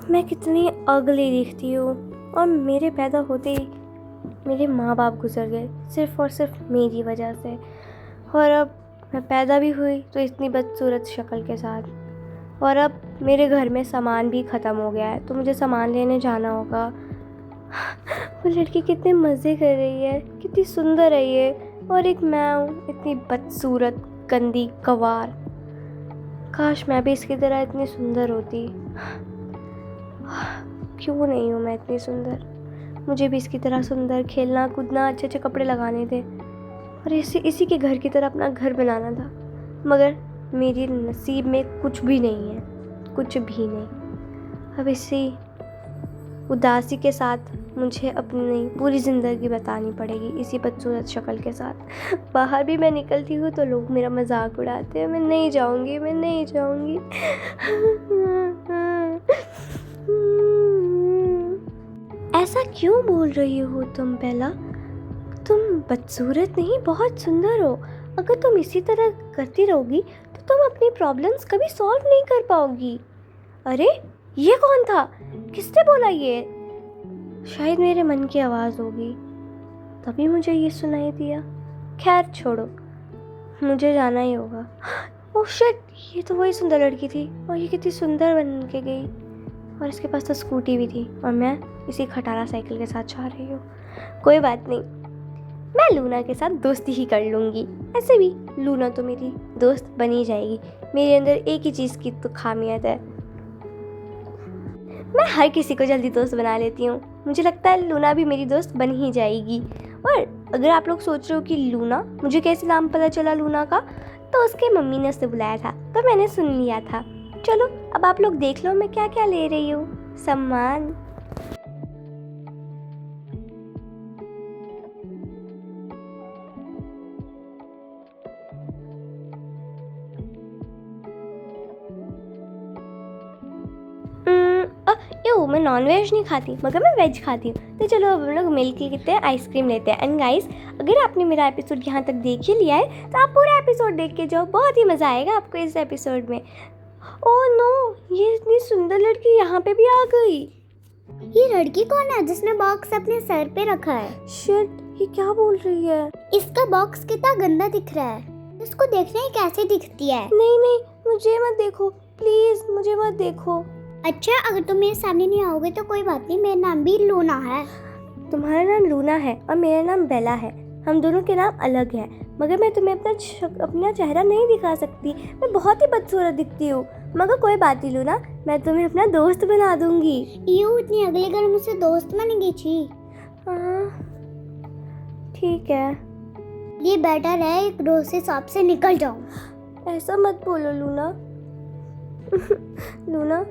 मैं कितनी अगली दिखती हूँ और मेरे पैदा होते ही मेरे माँ बाप गुजर गए सिर्फ़ और सिर्फ मेरी वजह से। और अब मैं पैदा भी हुई तो इतनी बदसूरत शक्ल के साथ। और अब मेरे घर में सामान भी ख़त्म हो गया है तो मुझे सामान लेने जाना होगा। वो लड़की कितने मज़े कर रही है, कितनी सुंदर है ये, और एक मैं हूँ इतनी बदसूरत गंदी गंवार। काश मैं भी इसकी तरह इतनी सुंदर होती। क्यों नहीं हूँ मैं इतनी सुंदर? मुझे भी इसकी तरह सुंदर खेलना कूदना, अच्छे अच्छे कपड़े लगाने थे और इसी के घर की तरह अपना घर बनाना था। मगर मेरे नसीब में कुछ भी नहीं है, कुछ भी नहीं। अब इसी उदासी के साथ मुझे अपनी पूरी ज़िंदगी बतानी पड़ेगी इसी बदसूरत शक्ल के साथ। बाहर भी मैं निकलती हूँ तो लोग मेरा मजाक उड़ाते हैं। मैं नहीं जाऊँगी, मैं नहीं जाऊँगी। ऐसा क्यों बोल रही हो तुम बेला? तुम बदसूरत नहीं, बहुत सुंदर हो। अगर तुम इसी तरह करती रहोगी तो तुम अपनी प्रॉब्लम्स कभी सॉल्व नहीं कर पाओगी। अरे ये कौन था? किसने बोला ये? शायद मेरे मन की आवाज़ होगी, तभी मुझे ये सुनाई दिया। खैर छोड़ो, मुझे जाना ही होगा। ओह शिट, ये तो वही सुंदर लड़की थी और ये कितनी सुंदर बन के गई। और इसके पास तो स्कूटी भी थी और मैं इसी खटारा साइकिल के साथ जा रही हूँ। कोई बात नहीं, मैं लूना के साथ दोस्ती ही कर लूँगी। ऐसे भी लूना तो मेरी दोस्त बनी जाएगी। मेरे अंदर एक ही चीज़ की तो खामियत है, मैं हर किसी को जल्दी दोस्त बना लेती हूँ। मुझे लगता है लूना भी मेरी दोस्त बन ही जाएगी। और अगर आप लोग सोच रहे हो कि लूना, मुझे कैसे नाम पता चला लूना का, तो उसके मम्मी ने उसे बुलाया था तो मैंने सुन लिया था। चलो अब आप लोग देख लो मैं क्या क्या ले रही हूँ। सामान, मैं नॉन वेज नहीं खाती मगर मैं वेज खाती हूँ। तो चलो अब हम लोग मिल के कितने आइसक्रीम लेते हैं। एंड गाइस, अगर आपने मेरा एपिसोड यहाँ तक देख ही लिया है तो आप पूरा एपिसोड देख के जाओ, बहुत ही मज़ा आएगा आपको इस एपिसोड में। ओह नो, ये इतनी सुंदर लड़की यहाँ पे भी आ गई। ये लड़की कौन है जिसने बॉक्स अपने सर पे रखा है? शिट, ये क्या बोल रही है? इसका बॉक्स कितना गंदा दिख रहा है। इसको देखना ही कैसे दिखती है। नहीं, मुझे मत देखो प्लीज, मुझे मत देखो। अच्छा, अगर तुम मेरे सामने नहीं आओगे तो कोई बात नहीं, मेरा नाम भी लूना है। तुम्हारा नाम लूना है और मेरा नाम बेला है। हम दोनों के नाम अलग हैं, मगर मैं तुम्हें अपना चेहरा नहीं दिखा सकती। मैं बहुत ही बदसूरत दिखती हूँ। मगर कोई बात नहीं लूना, मैं तुम्हें अपना दोस्त बना दूंगी। यूँ इतनी अगले घर मुझसे दोस्त बनेगी? छी। हाँ ठीक है, ये बेटर है एक रोज से शॉप से निकल जाओ। ऐसा मत बोलो लूना। लूना,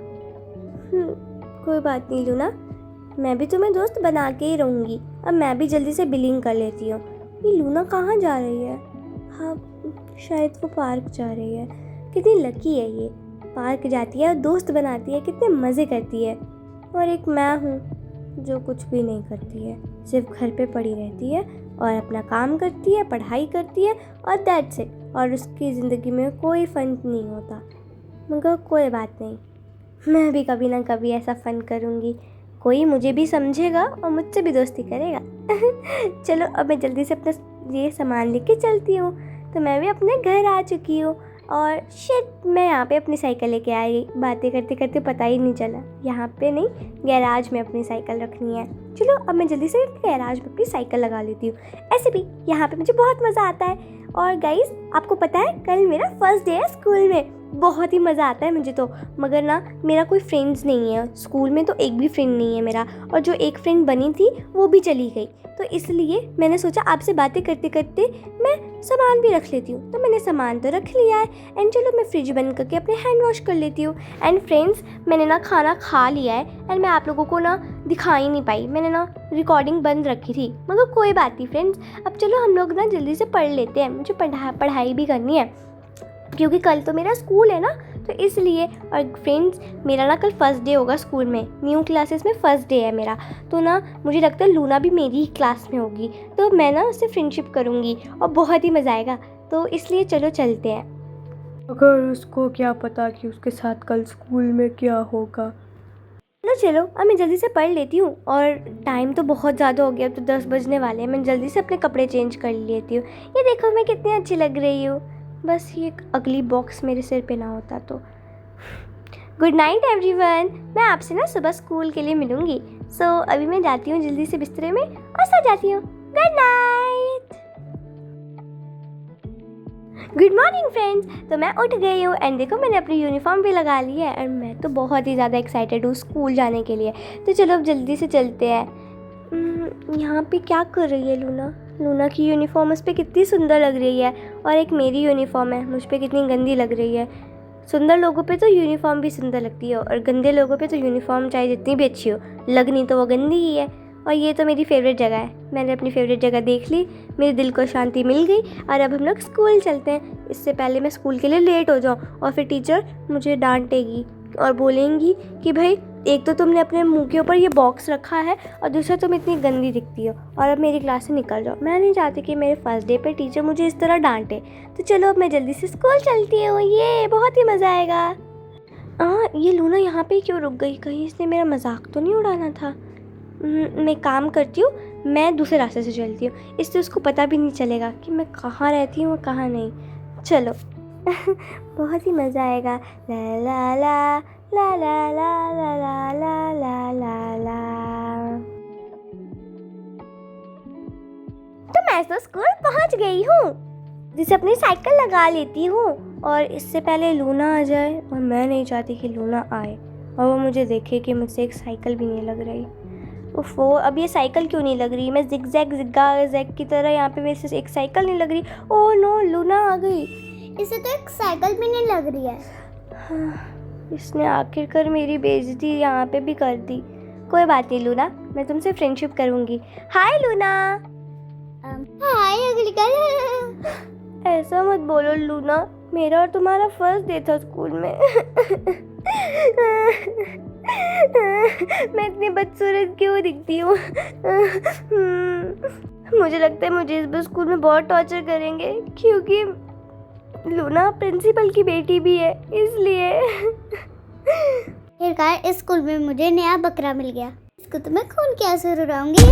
कोई बात नहीं लूना, मैं भी तुम्हें दोस्त बना के ही रहूँगी। अब मैं भी जल्दी से बिलिंग कर लेती हूँ। ये लूना कहाँ जा रही है? हाँ शायद वो पार्क जा रही है। कितनी लकी है ये, पार्क जाती है और दोस्त बनाती है, कितने मज़े करती है। और एक मैं हूँ जो कुछ भी नहीं करती है, सिर्फ घर पे पड़ी रहती है और अपना काम करती है, पढ़ाई करती है और दैट्स इट। और उसकी ज़िंदगी में कोई फन नहीं होता। मगर कोई बात नहीं, मैं भी कभी ना कभी ऐसा फ़न करूँगी। कोई मुझे भी समझेगा और मुझसे भी दोस्ती करेगा। चलो अब मैं जल्दी से अपना ये सामान लेके चलती हूँ। तो मैं भी अपने घर आ चुकी हूँ और शिट, मैं यहाँ पे अपनी साइकिल लेके आ गई। बातें करते करते पता ही नहीं चला, यहाँ पे नहीं गैराज में अपनी साइकिल रखनी है। चलो अब मैं जल्दी से गैराज में अपनी साइकिल लगा लेती हूँ। ऐसे भी यहाँ पे मुझे बहुत मज़ा आता है। और गाइस, आपको पता है कल मेरा फर्स्ट डे है स्कूल में। बहुत ही मज़ा आता है मुझे तो। मगर ना मेरा कोई फ्रेंड्स नहीं है स्कूल में, तो एक भी फ्रेंड नहीं है मेरा। और जो एक फ्रेंड बनी थी वो भी चली गई। तो इसलिए मैंने सोचा आपसे बातें करते करते मैं सामान भी रख लेती हूँ। तो मैंने सामान तो रख लिया है। एंड चलो मैं फ्रिज बंद करके अपने हैंड वॉश कर लेती हूँ। एंड फ्रेंड्स, मैंने ना खाना खा लिया है एंड मैं आप लोगों को ना दिखा ही नहीं पाई। मैंने ना रिकॉर्डिंग बंद रखी थी। मगर कोई बात नहीं फ्रेंड्स, अब चलो हम लोग ना जल्दी से पढ़ लेते हैं। मुझे पढ़ाई भी करनी है क्योंकि कल तो मेरा स्कूल है ना, तो इसलिए। और फ्रेंड्स, मेरा ना कल फर्स्ट डे होगा स्कूल में, न्यू क्लासेस में फर्स्ट डे है मेरा। तो ना मुझे लगता है लूना भी मेरी ही क्लास में होगी, तो मैं ना उससे फ्रेंडशिप करूँगी और बहुत ही मज़ा आएगा। तो इसलिए चलो चलते हैं। मगर उसको क्या पता कि उसके साथ कल स्कूल में क्या होगा। चलो अब मैं जल्दी से पढ़ लेती हूँ, और टाइम तो बहुत ज़्यादा हो गया, अब तो 10 बजने वाले हैं। मैं जल्दी से अपने कपड़े चेंज कर लेती हूँ। ये देखो मैं कितनी अच्छी लग रही हूँ, बस ये अगली बॉक्स मेरे सिर पे ना होता तो। गुड नाइट एवरीवन, मैं आपसे ना सुबह स्कूल के लिए मिलूँगी। सो अभी मैं जाती हूँ जल्दी से बिस्तरे में और सो जाती हूँ। Good night. Good morning friends, तो मैं उठ गई हूँ एंड देखो मैंने अपनी यूनिफॉर्म भी लगा ली है, और मैं तो बहुत ही ज़्यादा एक्साइटेड हूँ स्कूल जाने के लिए। तो चलो अब जल्दी से चलते हैं। यहाँ पे क्या कर रही है लूना? लूना की यूनिफॉर्म उस पर कितनी सुंदर लग रही है, और एक मेरी यूनिफॉर्म है मुझ पर कितनी गंदी लग रही है। सुंदर लोगों पे तो यूनिफॉर्म भी सुंदर लगती है, और गंदे लोगों पे तो यूनिफॉर्म चाहे जितनी भी अच्छी हो, लगनी तो वो गंदी ही है। और ये तो मेरी फेवरेट जगह है, मैंने अपनी फेवरेट जगह देख ली, मेरे दिल को शांति मिल गई, और अब हम लोग स्कूल चलते हैं। इससे पहले मैं स्कूल के लिए लेट हो जाऊँ और फिर टीचर मुझे डांटेगी और बोलेंगी कि भाई एक तो तुमने अपने मुंह के ऊपर ये बॉक्स रखा है, और दूसरा तुम इतनी गंदी दिखती हो, और अब मेरी क्लास से निकल जाओ। मैं नहीं चाहती कि मेरे फर्स्ट डे पे टीचर मुझे इस तरह डांटे। तो चलो अब मैं जल्दी से स्कूल चलती हूँ, ये बहुत ही मज़ा आएगा। ये लूना यहाँ पे क्यों रुक गई? कहीं इसने मेरा मजाक तो नहीं उड़ाना था? मैं काम करती हूँ, मैं दूसरे रास्ते से चलती हूँ, इससे उसको पता भी नहीं चलेगा कि मैं कहाँ रहती हूँ और कहाँ नहीं। चलो बहुत ही मज़ा आएगा। ला ला ला ला ला ला ला ला ला ला ला। तो मैं तो स्कूल पहुँच गई हूँ, जिसे अपनी साइकिल लगा लेती हूँ, और इससे पहले लूना आ जाए, और मैं नहीं चाहती कि लूना आए और वो मुझे देखे कि मुझसे एक साइकिल भी नहीं लग रही। ओफो, अब ये साइकिल क्यों नहीं लग रही? मैं जिगजैग जिगाजैग की तरह यहाँ पे मेरे से एक साइकिल नहीं लग रही। ओह नो, लूना आ गई। इसे तो एक साइकिल भी नहीं लग रही है। इसने आखिरकार मेरी बेइज्जती यहाँ पे भी कर दी। कोई बात नहीं लूना, मैं तुमसे फ्रेंडशिप करूँगी। हाय लूना। हाय अगली कल। ऐसा मत बोलो लूना, मेरा और तुम्हारा फर्स्ट डे था स्कूल में। मैं इतनी बदसूरत क्यों दिखती हूँ? मुझे लगता है मुझे इस बार स्कूल में बहुत टॉर्चर करेंगे, क्योंकि लूना प्रिंसिपल की बेटी भी है, इसलिए। आखिरकार इस स्कूल में मुझे नया बकरा मिल गया, इसको तो मैं खून के आंसू रुलाऊंगी।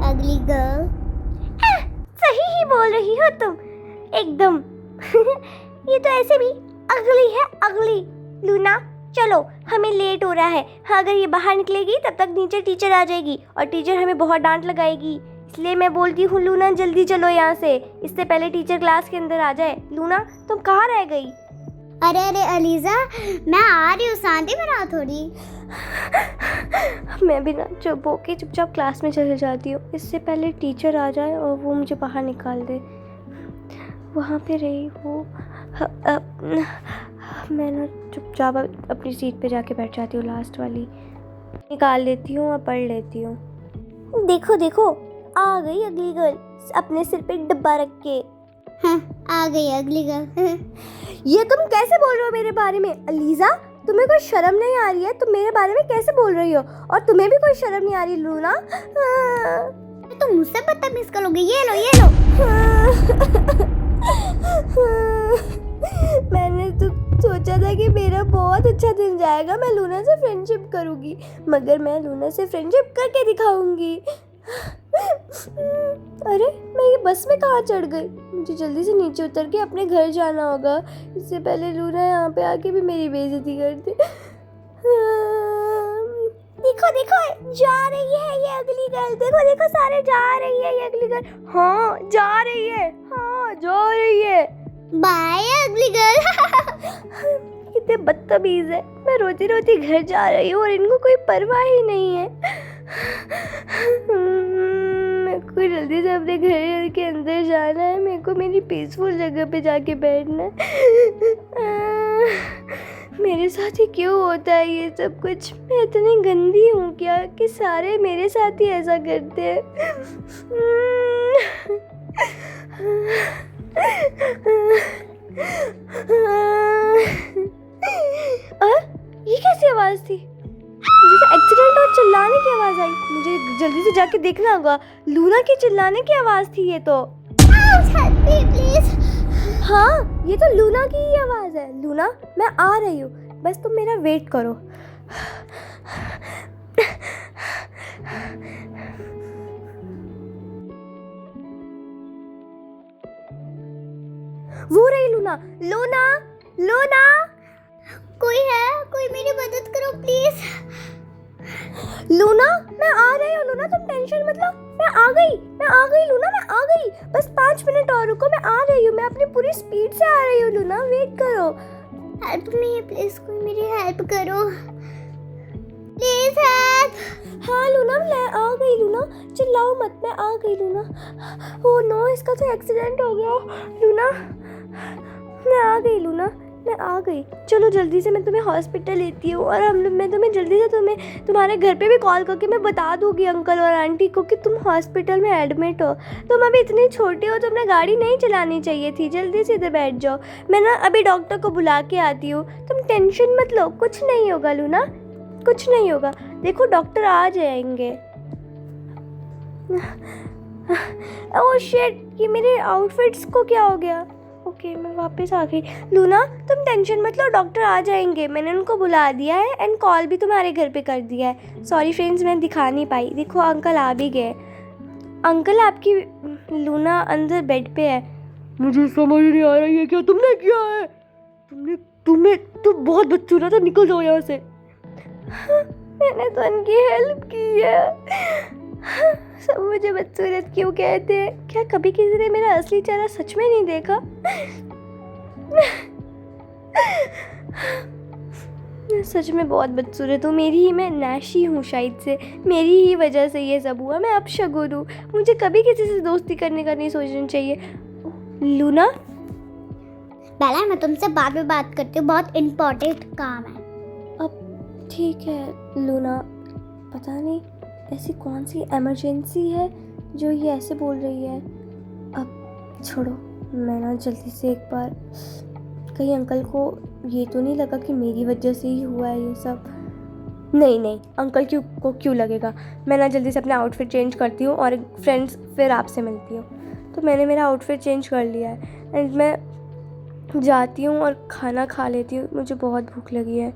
अगली गर्ल। सही ही बोल रही हो तुम एकदम। ये तो ऐसे भी अगली है, अगली। लूना चलो, हमें लेट हो रहा है। हाँ, अगर ये बाहर निकलेगी तब तक नीचे टीचर आ जाएगी, और टीचर हमें बहुत डांट लगाएगी, इसलिए मैं बोलती हूँ लूना जल्दी चलो यहाँ से, इससे पहले टीचर क्लास के अंदर आ जाए। लूना तुम कहाँ रह गई? अरे अरे अलीजा, मैं आ रही हूँ, शांति बना थोड़ी। मैं भी ना चुप होके चुपचाप क्लास में चले जाती हूँ, इससे पहले टीचर आ जाए और वो मुझे बाहर निकाल दे। वहाँ पे रही वो, मैं ना चुपचाप अपनी सीट पे जाके बैठ जाती हूँ, लास्ट वाली निकाल लेती हूँ और पढ़ लेती हूँ। देखो देखो, आ गई अगली गर्ल अपने सिर पे डब्बा रख के। हाँ, आ गई अगली गर्ल। ये तुम कैसे बोल रहे हो मेरे बारे में? अलीजा, तुम्हें कोई शर्म नहीं आ रही है? तुम मेरे बारे में कैसे बोल रही हो? और तुम्हें भी कोई शर्म नहीं आ रही लूना? तुम मुझसे बदतमीज करोगे। ये लो ये लो। मैंने तो सोचा था कि मेरा बहुत अच्छा दिन जाएगा, मैं लूना से फ्रेंडशिप करूंगी, मगर मैं लूना से फ्रेंडशिप करके दिखाऊंगी। अरे मैं ये बस में कहाँ चढ़ गई? मुझे जल्दी से नीचे उतर के अपने घर जाना होगा, इससे पहले लूना यहाँ पे आके भी मेरी बेइज्जती कर दे। देखो देखो, जा रही है ये अगली गर्ल। देखो देखो, सारे जा रही है ये अगली गर्ल। हाँ जा रही है, हाँ जा रही है। बाय अगली गर्ल। कितने बदतमीज है। मैं रोती रोती घर जा रही हूँ और इनको कोई परवाह ही नहीं है। मेरे को जल्दी से अपने घर के अंदर जाना है, मेरे को मेरी पीसफुल जगह पे जाके बैठना है। मेरे साथ ही क्यों होता है ये सब कुछ? मैं इतनी गंदी हूँ क्या कि सारे मेरे साथ ही ऐसा करते हैं? ये कैसी आवाज थी? मुझे तो एक्सीडेंट और चिल्लाने की आवाज आई। मुझे जल्दी से जाके देखना होगा। लूना की चिल्लाने की आवाज थी ये तो। प्लीज। हाँ, ये तो लूना की ही आवाज है। लूना, मैं आ रही हूँ, बस तुम मेरा वेट करो। वो रही लूना। लूना, लूना, कोई है? कोई मेरी मदद करो प्लीज। लूना, मैं आ रही हूँ लूना, तुम टेंशन मत लो। मैं आ गई लूना, मैं आ गई। बस 5 मिनट और रुको, मैं आ रही हूँ। मैं अपनी पूरी स्पीड से आ रही हूँ लूना, वेट करो। हेल्प मी प्लीज, कोई मेरी हेल्प करो प्लीज, हेल्प। हाँ लूना, मैं आ गई लूना, चिल्लाओ मत, मैं आ गई लूना। ओह नो, इसका तो एक्सीडेंट हो गया लूना। मैं आ गई लूना, मैं आ गई। चलो जल्दी से मैं तुम्हें हॉस्पिटल लेती हूँ, और मैं तुम्हें जल्दी से तुम्हारे घर पे भी कॉल करके मैं बता दूँगी अंकल और आंटी को कि तुम हॉस्पिटल में एडमिट हो। तुम अभी इतनी छोटी हो, तुमने गाड़ी नहीं चलानी चाहिए थी। जल्दी से इधर बैठ जाओ, मैं ना अभी डॉक्टर को बुला के आती हूँ। तुम टेंशन मत लो, कुछ नहीं होगा लूना, कुछ नहीं होगा। देखो डॉक्टर आ जाएंगे। ओह शिट, ये मेरे आउटफिट्स को क्या हो गया? ओके, मैं वापस आ गई। लूना तुम टेंशन मत लो, डॉक्टर आ जाएंगे। मैंने उनको बुला दिया है एंड कॉल भी तुम्हारे घर पे कर दिया है। सॉरी फ्रेंड्स, मैं दिखा नहीं पाई। देखो अंकल आ भी गए। अंकल आपकी लूना अंदर बेड पे है। मुझे समझ नहीं आ रही है क्या तुमने किया है। तुम बहुत बदसूरत हो, निकल जाओ यहाँ से। मैंने तो उनकी हेल्प की है। सब मुझे बदसूरत क्यों कहते हैं? क्या कभी किसी ने मेरा असली चेहरा सच में नहीं देखा? मैं सच में बहुत बदसूरत हूँ। मैं नैशी हूँ शायद से। मेरी ही वजह से ये सब हुआ। मैं अपशगुन हूँ। मुझे कभी किसी से दोस्ती करने का नहीं सोचना चाहिए। लूना, बेला, मैं तुमसे बाद में बात करती हूँ, बहुत इम्पोर्टेंट काम है। अब ठीक है लूना, पता नहीं ऐसी कौन सी इमरजेंसी है जो ये ऐसे बोल रही है। अब छोड़ो, मैं ना जल्दी से एक बार, कहीं अंकल को ये तो नहीं लगा कि मेरी वजह से ही हुआ है ये सब। नहीं, अंकल को क्यों लगेगा। मैं ना जल्दी से अपना आउटफिट चेंज करती हूँ और फ्रेंड्स फिर आपसे मिलती हूँ। तो मैंने मेरा आउटफिट चेंज कर लिया है एंड मैं जाती हूँ और खाना खा लेती हूँ। मुझे बहुत भूख लगी है।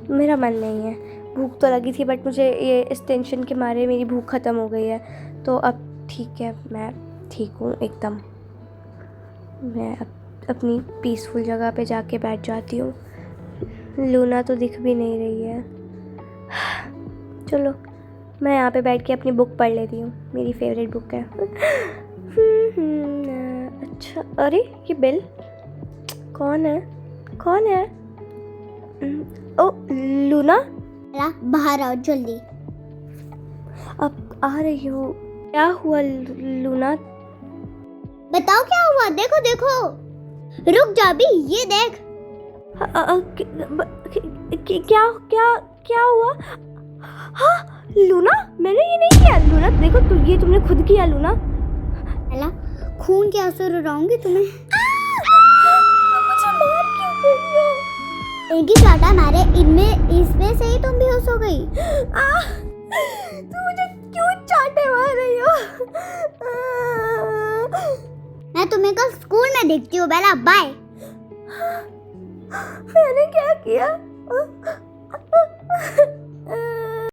मेरा मन नहीं है, भूख तो लगी थी बट मुझे ये इस टेंशन के मारे मेरी भूख ख़त्म हो गई है। तो अब ठीक है, मैं ठीक हूँ एकदम। मैं अब अपनी पीसफुल जगह पे जाके बैठ जाती हूँ। लूना तो दिख भी नहीं रही है। चलो मैं यहाँ पे बैठ के अपनी बुक पढ़ लेती हूँ, मेरी फेवरेट बुक है। अच्छा, अरे ये बिल कौन है? ओ लूना, बेला, बाहर आओ जल्दी। अब आ रही हूँ। क्या हुआ लूना? बताओ क्या हुआ? देखो, रुक जा अभी, ये देख। क्या हुआ? हाँ लूना, मैंने ये नहीं किया। लूना देखो, ये तुमने खुद किया लूना। बेला, खून के आंसू रुलाऊंगी तुम्हें। मुझे मार क्यों रही हो? एक ही चाटा मारे इनमें, इसमें से ही तुम बेहोश हो गई। तू मुझे क्यों चाटे मार रही हो? मैं तुम्हें कल स्कूल में देखती हूँ। बेला बाय। मैंने क्या किया?